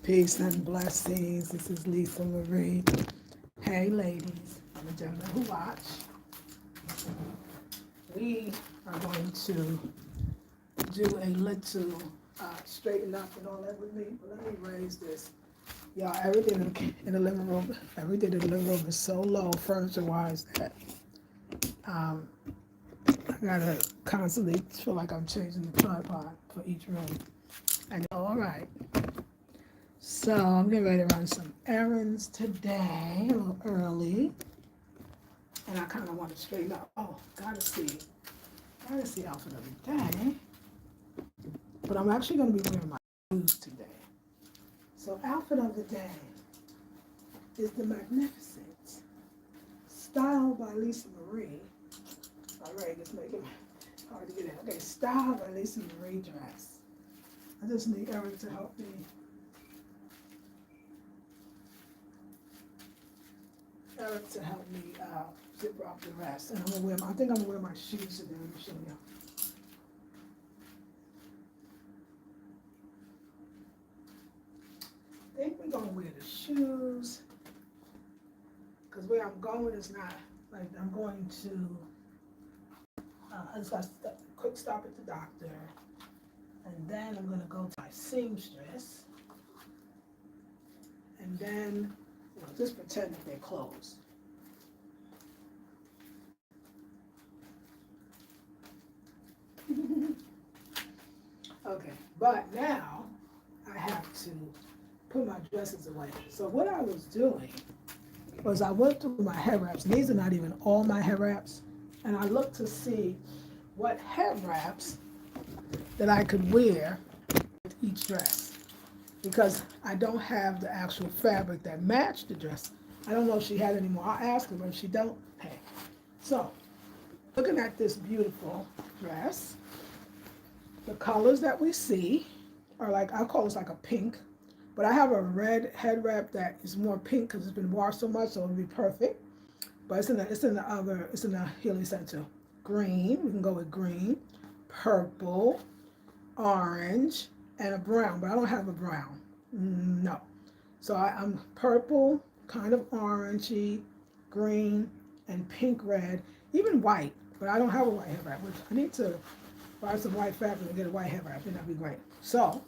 Peace and blessings. This is Lisa Marie. Hey, ladies and gentlemen who watch. We are going to do a little straighten up and all that with me. But let me raise this. Y'all, everything in the living room, is so low furniture-wise that I gotta constantly feel like I'm changing the tripod for each room. And all right. So I'm getting ready to run some errands today, a little early. And I kind of want to straighten up. Oh, gotta see outfit of the day. But I'm actually going to be wearing my shoes today. So outfit of the day is the Magnificent, styled by Lisa Marie. All right, it's making it hard to get in. Okay, styled by Lisa Marie dress. I just need Eric to help me. Zip off the rest. And I think I'm gonna wear my shoes today. Let me show you. I think we're gonna wear the shoes. Because where I'm going is not, like, I'm going to, I just got a quick stop at the doctor. And then I'm gonna go to my seamstress. And then, just pretend that they're closed. Okay, but now I have to put my dresses away. So what I was doing was I went through my head wraps. These are not even all my head wraps. And I looked to see what head wraps that I could wear with each dress. Because I don't have the actual fabric that matched the dress. I don't know if she had any more. I'll ask her, but if she don't, hey. So, looking at this beautiful dress, the colors that we see are like, I call this like a pink, but I have a red head wrap that is more pink because it's been washed so much, so it'll be perfect. But it's in the Healing Center. Green, we can go with green, purple, orange, and a brown, but I don't have a brown. No. So I'm purple, kind of orangey, green, and pink red, even white, but I don't have a white head wrap. I need to buy some white fabric and get a white head wrap. I think that'd be great. So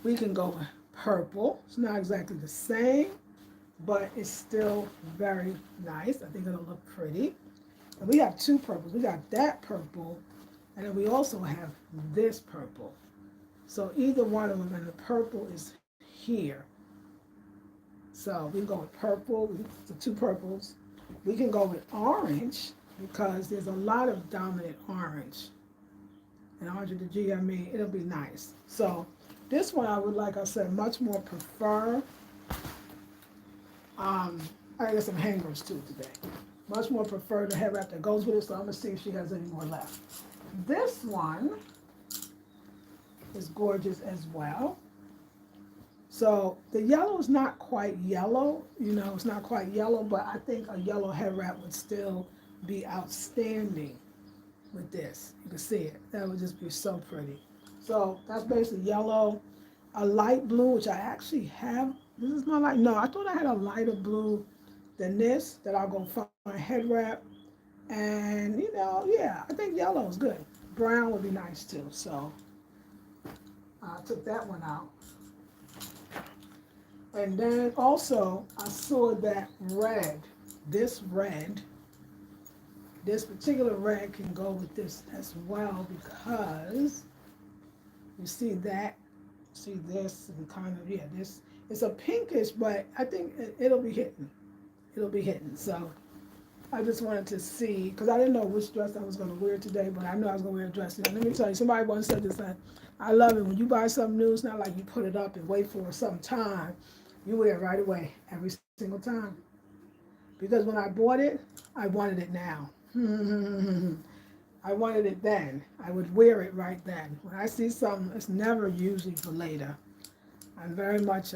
we can go with purple. It's not exactly the same, but it's still very nice. I think it'll look pretty. And we have two purples. We got that purple, and then we also have this purple. So either one of them, and the purple is here. So we can go with purple, the two purples. We can go with orange because there's a lot of dominant orange. And orange with the G, it'll be nice. So this one I would, like I said, much more prefer. I got some hangers too today. Much more prefer the head wrap that goes with it, so I'm gonna see if she has any more left. This one is gorgeous as well. So the yellow is not quite yellow, it's not quite yellow, but I think a yellow head wrap would still be outstanding with this. You can see it. That would just be so pretty. So that's basically yellow. A light blue, which I actually have. This is my light. No, I thought I had a lighter blue than this that I'll go find my head wrap. And, yeah, I think yellow is good. Brown would be nice too. So I took that one out. And then also I saw that this particular red can go with this as well because you see this and kind of, this, it's a pinkish, but I think it'll be hitting. So I just wanted to see, because I didn't know which dress I was going to wear today, but I knew I was going to wear a dress. Now, let me tell you, somebody once said this, I love it. When you buy something new, it's not like you put it up and wait for some time. You wear it right away, every single time. Because when I bought it, I wanted it now. I wanted it then. I would wear it right then. When I see something, it's never usually for later. I'm very much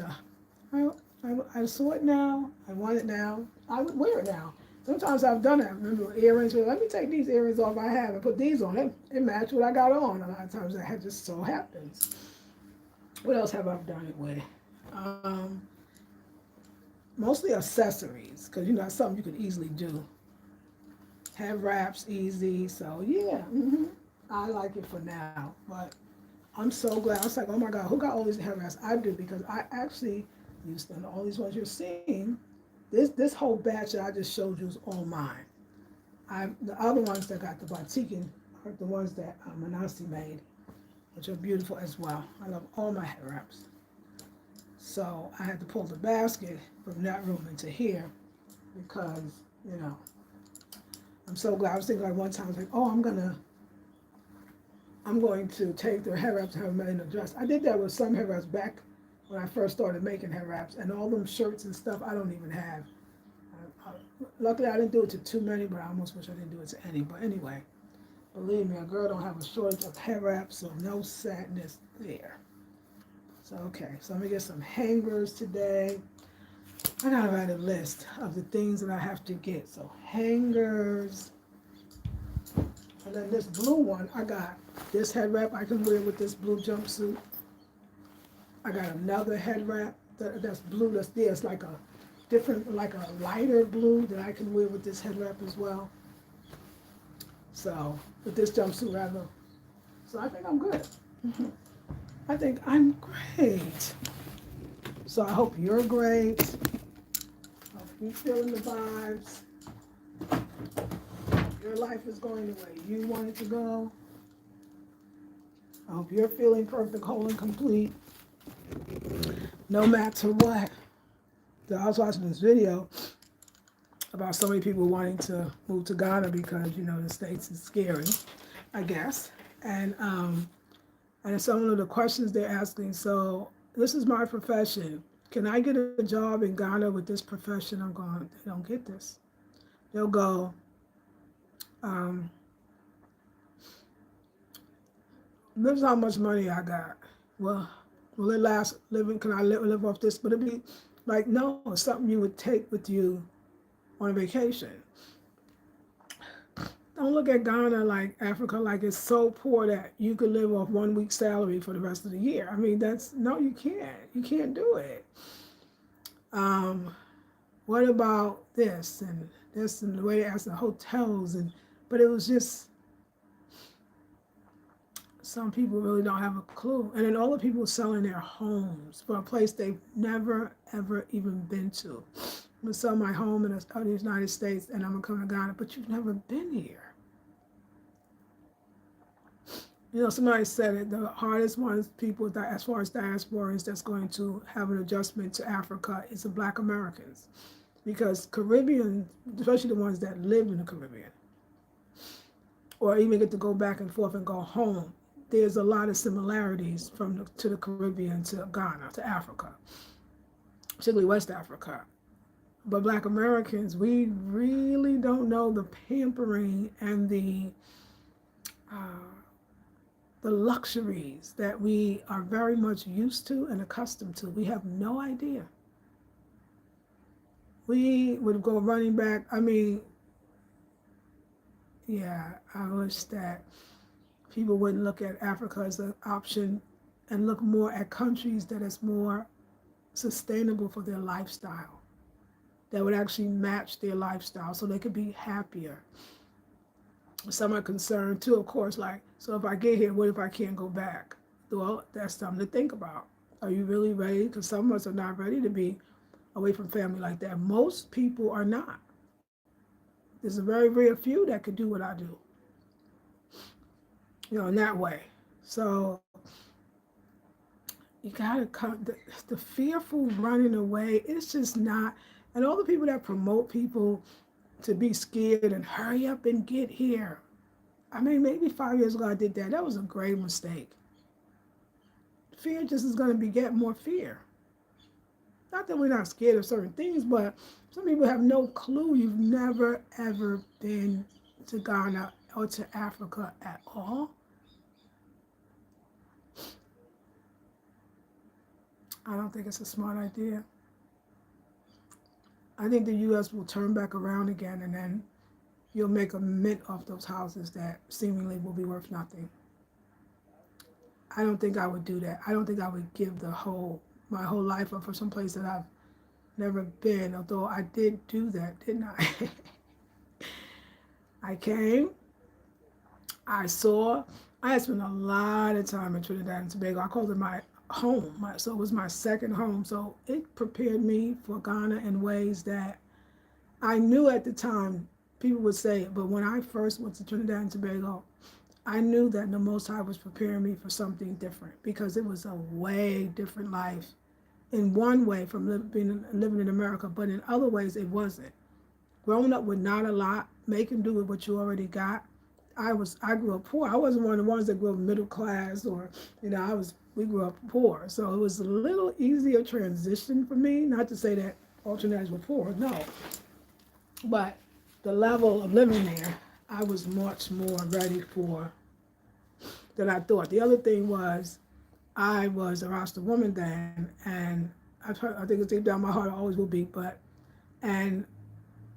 I saw it now. I want it now. I would wear it now. Sometimes I've done it. I remember earrings. Well, let me take these earrings off I have and put these on. It match what I got on. A lot of times that just so happens. What else have I done it with? Um, Mostly accessories, because you know that's something you could easily do. Head wraps easy, so yeah, I like it for now. But I'm so glad. I was like, oh my God, who got all these head wraps? I do because I actually used them. All these ones you're seeing, this whole batch that I just showed you is all mine. The other ones that got the batikin are the ones that Manasi made, which are beautiful as well. I love all my head wraps. So I had to pull the basket from that room into here because, you know, I'm so glad. I was thinking like one time, I was like, oh, I'm going to take their hair wraps and have them in a dress. I did that with some hair wraps back when I first started making hair wraps, and all them shirts and stuff I don't even have. Luckily, I didn't do it to too many, but I almost wish I didn't do it to any. But anyway, believe me, a girl don't have a shortage of hair wraps, so no sadness there. So okay, so let me get some hangers today. I gotta write a list of the things that I have to get. So hangers, and then this blue one, I got this head wrap I can wear with this blue jumpsuit. I got another head wrap that's blue. That's there. It's like a different, like a lighter blue that I can wear with this head wrap as well. So with this jumpsuit rather. So I think I'm good. I think I'm great. So I hope you're great. I hope you're feeling the vibes. Your life is going the way you want it to go. I hope you're feeling perfect, whole, and complete, no matter what. I was watching this video about so many people wanting to move to Ghana because, you know, the States is scary, I guess. And some of the questions they're asking, so this is my profession. Can I get a job in Ghana with this profession? I'm going, they don't get this. They'll go, um, this is how much money I got. Well, will it last living? Can I live off this? But it'd be like, no, it's something you would take with you on vacation. Don't look at Ghana like Africa, like it's so poor that you could live off 1 week's salary for the rest of the year. I mean, that's no, you can't. You can't do it. Um, what about this and the way they asked the hotels but it was just some people really don't have a clue. And then all the people selling their homes for a place they've never ever even been to. I'm gonna sell my home in the United States and I'm gonna come to Ghana, but you've never been here. You know, somebody said it, the hardest ones, people that, as far as diasporans that's going to have an adjustment to Africa is the Black Americans. Because Caribbean, especially the ones that live in the Caribbean, or even get to go back and forth and go home, there's a lot of similarities to the Caribbean, to Ghana, to Africa, particularly West Africa. But Black Americans, we really don't know the pampering and the luxuries that we are very much used to and accustomed to. We have no idea. We would go running back. I mean, yeah, I wish that people wouldn't look at Africa as an option and look more at countries that is more sustainable for their lifestyle, that would actually match their lifestyle so they could be happier. Some are concerned too, of course, like, so if I get here, what if I can't go back? Well, that's something to think about. Are you really ready? Because some of us are not ready to be away from family like that. Most people are not. There's a very, very few that could do what I do, you know, in that way. So you gotta come. The fearful running away. It's just not. And all the people that promote people to be scared and hurry up and get here. I mean, maybe 5 years ago I did that. That was a grave mistake. Fear just is going to beget more fear. Not that we're not scared of certain things, but some people have no clue. You've never, ever been to Ghana or to Africa at all. I don't think it's a smart idea. I think the U.S. will turn back around again, and then you'll make a mint off those houses that seemingly will be worth nothing. I don't think I would do that. I don't think I would give my whole life up for some place that I've never been, although I did do that, didn't I? I came, I saw, I had spent a lot of time in Trinidad and Tobago. I called it my home, so it was my second home. So it prepared me for Ghana in ways that I knew at the time people would say it, but when I first went to Trinidad and Tobago, I knew that the Most High was preparing me for something different because it was a way different life in one way from living in America, but in other ways it wasn't. Growing up with not a lot, making do with what you already got. I grew up poor. I wasn't one of the ones that grew up middle class or, we grew up poor. So it was a little easier transition for me. Not to say that all Trinidadians were poor, no. But the level of living there, I was much more ready for than I thought. The other thing was, I was a Rasta woman then, and I think it's deep down my heart, I always will be, and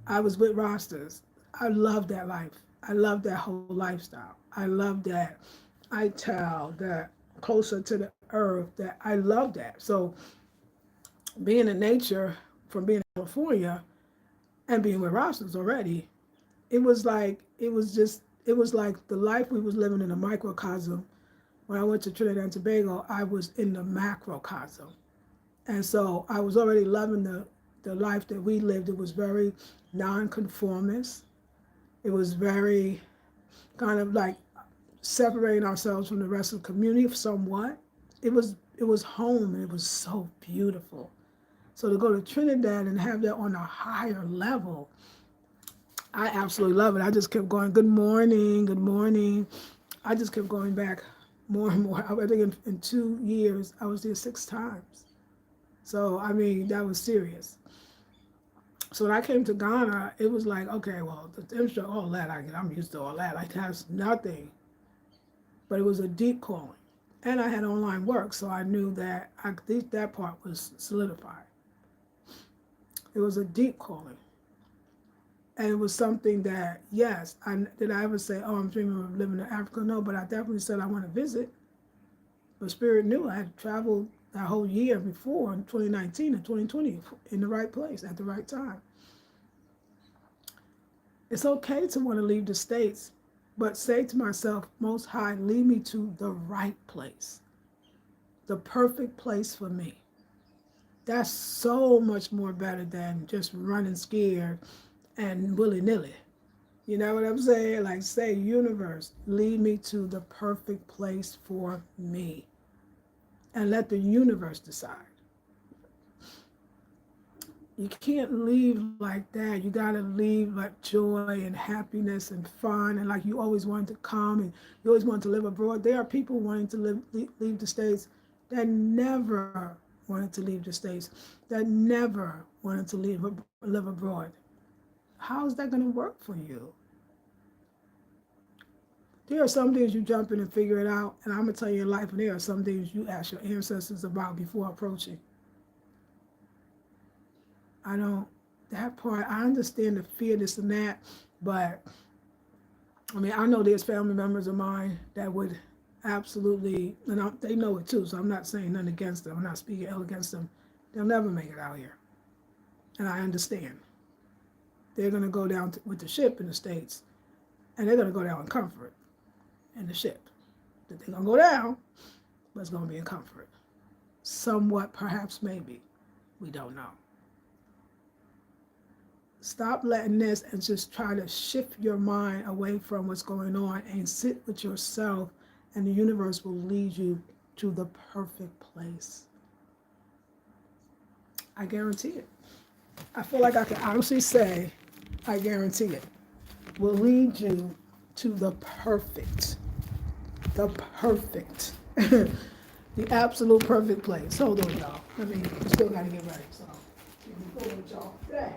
I was with Rastas. I loved that life. I loved that whole lifestyle. I loved that ITAL, that closer to the earth, that I loved that. So being in nature, from being in California and being with Rastas already, it was like the life we was living in a microcosm. When I went to Trinidad and Tobago, I was in the macrocosm. And so I was already loving the life that we lived. It was very nonconformist. It was very kind of like separating ourselves from the rest of the community somewhat. It was home, and it was so beautiful. So to go to Trinidad and have that on a higher level, I absolutely love it. I just kept going, good morning, good morning. I just kept going back more and more. I think in 2 years, I was there 6 times. So, I mean, that was serious. So when I came to Ghana, it was like, okay, well, the intro, all that, I'm used to all that. Like, that's nothing. But it was a deep calling. And I had online work, so I knew that that part was solidified. It was a deep calling. And it was something that, yes, did I ever say, oh, I'm dreaming of living in Africa? No, but I definitely said I want to visit. But Spirit knew I had traveled that whole year before, in 2019 and 2020, in the right place at the right time. It's okay to want to leave the States, but say to myself, Most High, lead me to the right place, the perfect place for me. That's so much more better than just running scared and willy-nilly. You know what I'm saying? Like, say, universe, lead me to the perfect place for me. And let the universe decide. You can't leave like that. You gotta leave like joy and happiness and fun, and like you always wanted to come and you always wanted to live abroad. There are people wanting to leave the States that never wanted to leave the States, that never wanted to live abroad. How is that gonna work for you? There are some things you jump in and figure it out, and I'm gonna tell you in life, and there are some things you ask your ancestors about before approaching. That part, I understand the fear, this and that, but I mean, I know there's family members of mine that would absolutely, and they know it too, so I'm not saying nothing against them. I'm not speaking ill against them. They'll never make it out here. And I understand. They're going to go down with the ship in the States, and they're going to go down in comfort in the ship. They're going to go down, but it's going to be in comfort. Somewhat, perhaps, maybe. We don't know. Stop letting this and just try to shift your mind away from what's going on and sit with yourself, and the universe will lead you to the perfect place. I guarantee it. I feel like I can honestly say, I guarantee it will lead you to the perfect, the absolute perfect place. Hold on, y'all. We still got to get ready. So, let me go with y'all today.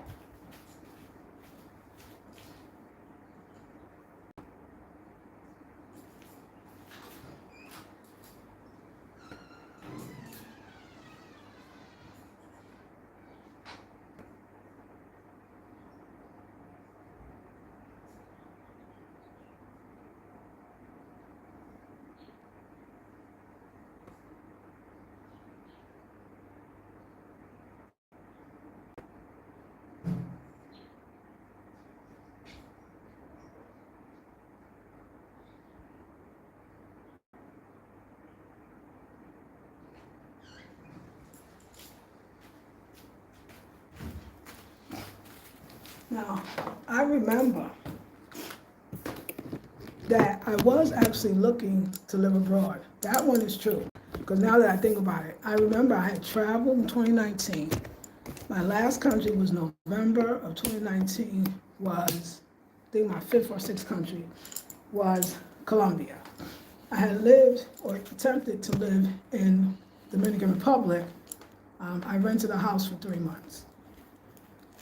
Now, I remember that I was actually looking to live abroad. That one is true, because now that I think about it, I remember I had traveled in 2019. My last country was November of 2019, was, I think my fifth or sixth country was Colombia. I had lived or attempted to live in Dominican Republic. I rented a house for 3 months.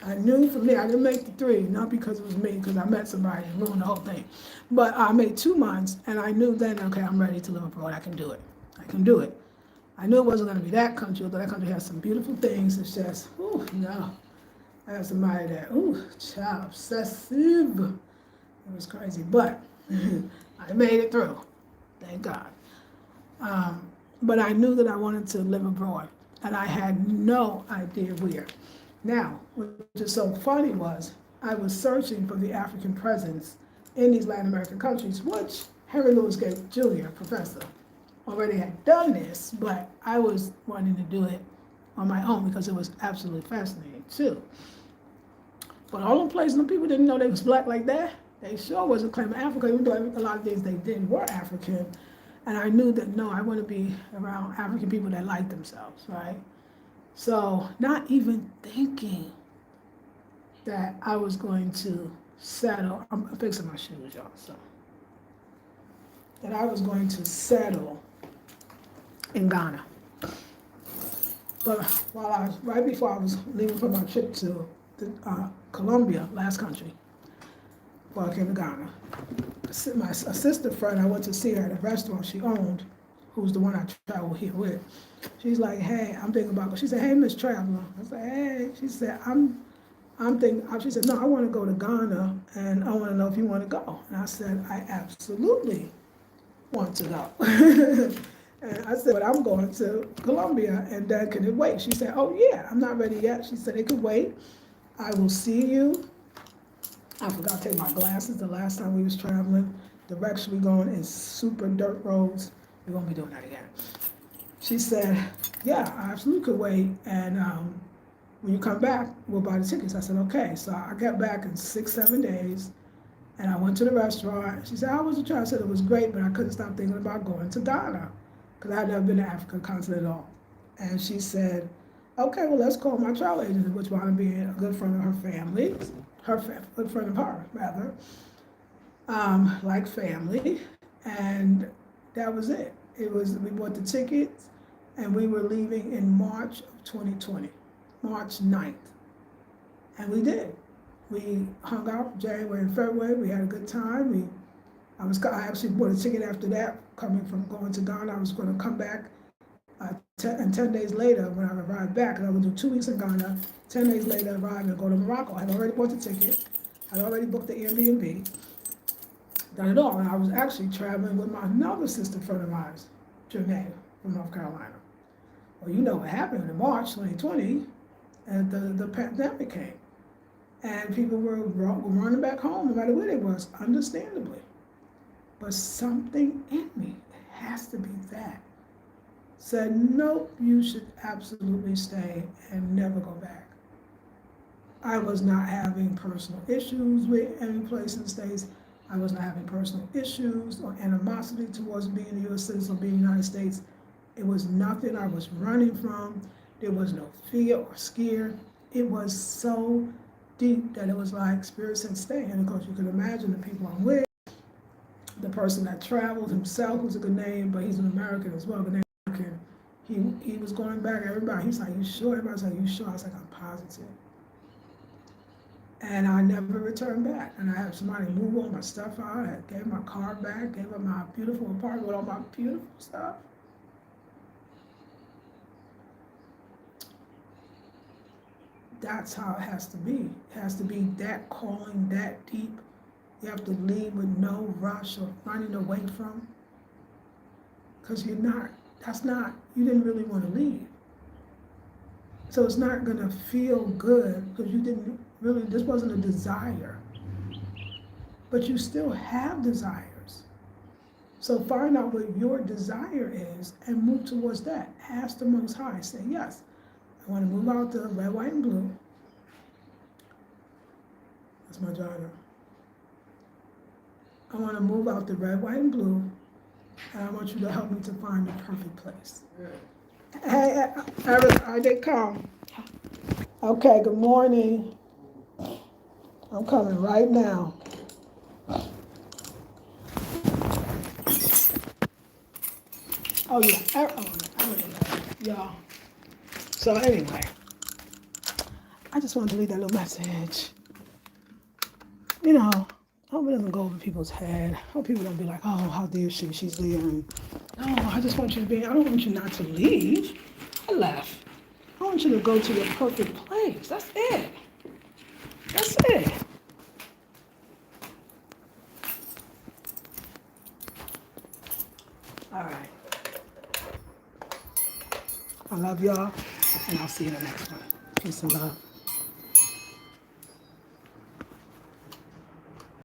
I knew for me, I didn't make the 3, not because it was me, because I met somebody and ruined the whole thing. But I made 2 months, and I knew then, okay, I'm ready to live abroad. I can do it. I can do it. I knew it wasn't going to be that country, although that country has some beautiful things. It's just, no. I had somebody that, child, obsessive. It was crazy, but I made it through. Thank God. But I knew that I wanted to live abroad, and I had no idea where. Now, what is so funny was, I was searching for the African presence in these Latin American countries, which Henry Louis Gates Jr., professor, already had done this, but I was wanting to do it on my own because it was absolutely fascinating too. But all the places, the people didn't know they was black like that. They sure wasn't claiming Africa, even though a lot of things they did were African. And I knew that, no, I want to be around African people that like themselves, right? So not even thinking that I was going to settle, I'm fixing my shoes, y'all, so. That I was going to settle in Ghana. But while I was, right before I was leaving for my trip to Colombia, last country, before I came to Ghana, a sister friend, I went to see her at a restaurant she owned, who's the one I travel here with. She's like, hey, I'm thinking about, she said, hey, Miss Traveler. I said, hey, she said, I'm thinking, she said, no, I want to go to Ghana, and I want to know if you want to go. And I said, I absolutely want to go. And I said, but I'm going to Colombia, and then can it wait? She said, oh yeah, I'm not ready yet. She said, it could wait. I will see you. I forgot to take my glasses the last time we was traveling. The direction we going is super dirt roads. We won't be doing that again. She said, yeah, I absolutely could wait, and when you come back, we'll buy the tickets. I said, okay. So I got back in 6-7 days, and I went to the restaurant. She said, how was the trip? I said, it was great, but I couldn't stop thinking about going to Ghana, because I had never been to Africa continent at all. And she said, okay, well, let's call my travel agent, which wound up being a good friend of her family, good friend of her, rather, like family, and that was it. We bought the tickets, and we were leaving in March of 2020, March 9th, and we did. We hung out January and February. We had a good time. I actually bought a ticket after that, coming from going to Ghana. I was going to come back, and 10 days later, when I arrived back, and I would do 2 weeks in Ghana, 10 days later, arrive and go to Morocco. I had already bought the ticket. I had already booked the Airbnb. Done it all. And I was actually traveling with another sister friend of mine, Janae, from North Carolina. Well, you know what happened in March 2020, and the pandemic came. And people were running back home, no matter where they was, understandably. But something in me, it has to be that, said, nope, you should absolutely stay and never go back. I was not having personal issues with any place in the States. I was not having personal issues or animosity towards being a U.S. citizen or being in the United States. It was nothing I was running from. There was no fear or scare. It was so deep that it was like Spirit said stay. And of course, you can imagine the people I'm with, the person that traveled himself, who's a Ghanaian, but he's an American as well, Ghanaian American. He was going back, everybody, he's like, you sure? Everybody's like, you sure? I was like, I'm positive. And I never returned back. And I had somebody move all my stuff out. I gave my car back, gave up my beautiful apartment with all my beautiful stuff. That's how it has to be. It has to be that calling, that deep. You have to leave with no rush or running away from. Because you didn't really want to leave. So it's not going to feel good because you didn't really, this wasn't a desire. But you still have desires. So find out what your desire is and move towards that. Ask the Most High. Say, yes, I want to move out the red, white, and blue. That's my daughter. I want to move out the red, white, and blue, and I want you to help me to find the perfect place. Hey, Eric, I did come. Okay, good morning. I'm coming right now. Oh yeah, y'all. So anyway, I just wanted to leave that little message. You know, I hope it doesn't go over people's head. I hope people don't be like, oh, how dare she? She's leaving. No, I just want you to be, I don't want you not to leave. I left. I want you to go to your perfect place. That's it. That's it. All right. I love y'all, and I'll see you in the next one. Peace and love.